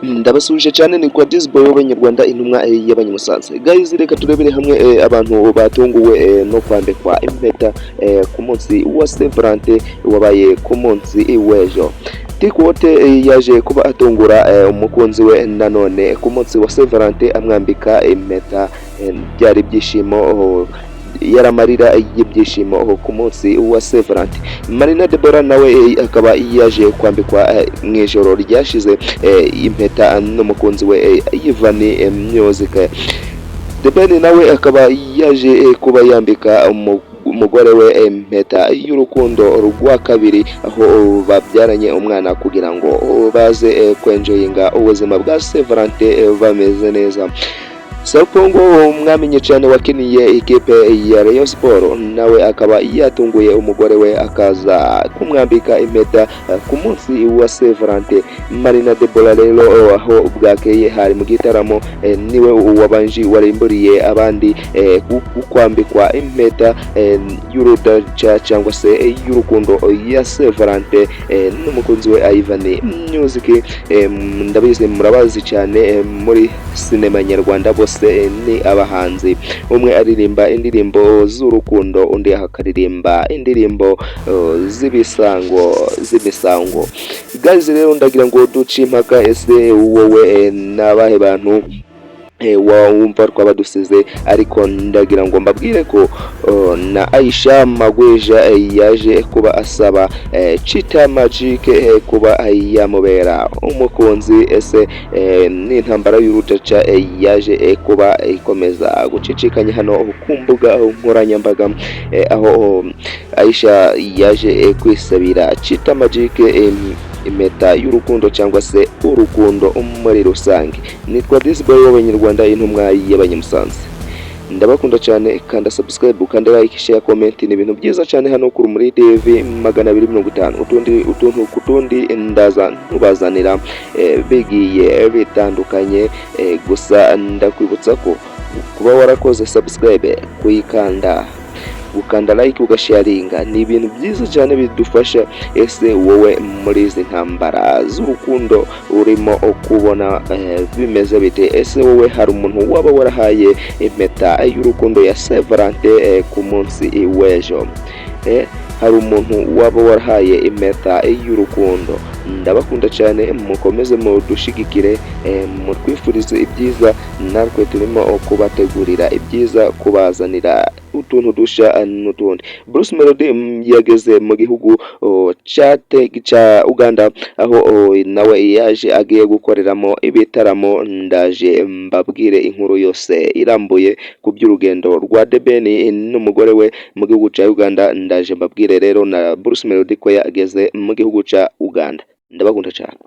Ndabasuje cyane ni kwa Disboy w'Abanyarwanda intumwa y'Abanyamusanze. Guys, reka turebere hamwe abantu batunguwe no kwambikwa impeta ku munsi wa Saint Valentin wabaye ku munsi w'ejo. Tikote yaje kuba atungura umukunzi we nanone ku munsi wa Saint Valentin amwambika impeta, byari byishimo yaramarira y'ibyishimo ku munsi wa Saint Valentin. Marina Deborah nawe akaba yaje kwambikwa mu ijoro ryashize impeta n'umukunzi we Yvani Music. Debeni nawe akaba yaje kuba yambika umugore we impeta y'urukundo rwa kabiri, aho babyaranye umwana kugira ngo baze kwenjoyinga ubuzima bwa Saint Valentin bameze neza. Sarupongo mwamenye cyane wakiniye ikipe ya Rayon Sport nawe akaba yatunguye umugore we akaza kumwambika impeta ku munsi wa Saint Valentin. Marina Deborah rero aho bwakeye hari mu gitaramo niwe wabanje warimburiye abandi kwambikwa impeta y'urudaca cyangwa se y'urukundo ya Saint Valentin n'umukunzi we Yvani Music. Ndabizi murabazi cyane muri sinema nyarwanda bose ni abahanzi, umwe aririmba indirimbo z'urukundo undi akaririmba indirimbo z'imisango. Guys, rero ndagira ngo duce impaka, ese wowe nabahe bantu wumva twaba dusize? Ariko ndagira ngo mbabwire ko na Aisha Magweja yaje kuba asaba Chita Magic kuba yamubera umukunzi. Ese n'intambara y'urudaca yaje kuba ikomeza gucicikanya hano ku mbuga nkoranyambaga, aho Aisha yaje kwisabira Chita Magic impeta y'urukundo cyangwa se urukundo muri rusange. Nitwa Disboy w'Abanyarwanda intumwa y'Abanyamusanze. Ndabakunda cyane, kanda subscribe, kanda like, share, comment. Ni ibintu byiza cyane hano kuri muri TV 250 utundi ndaza ntubazanira bigiye bitandukanye. Gusa ndakwibutsa ko kuba warakoze subscribe, kuyikanda, ukanda like, ugasharinga ni ibintu byiza cyane bidufasha. Ese wowe muri izi ntambara z'urukundo urimo kubona bimeze bite? Ese wowe hari umuntu waba warahaye impeta y'urukundo ya Saint Valentin ku munsi w'ejo? Hari umuntu waba warahaye impeta y'urukundo? Ndabakunda cyane, mukomeze mudushigikire, mutwifurize ibyiza, natwe turimo kubategurira ibyiza, kubazanira utuntu dusha n'utundi. Bruce Melody yageze mu gihugu cya Uganda, aho nawe yaje agiye gukoreramo ibitaramo. Ndaje mbabwire inkuru yose irambuye ku by'urugendo rwa Debeni n'umugore we mu gihugu cya Uganda. Ndaje mbabwire rero na Bruce Melody ko yageze mu gihugu cya Uganda. Ndabakunda cyane.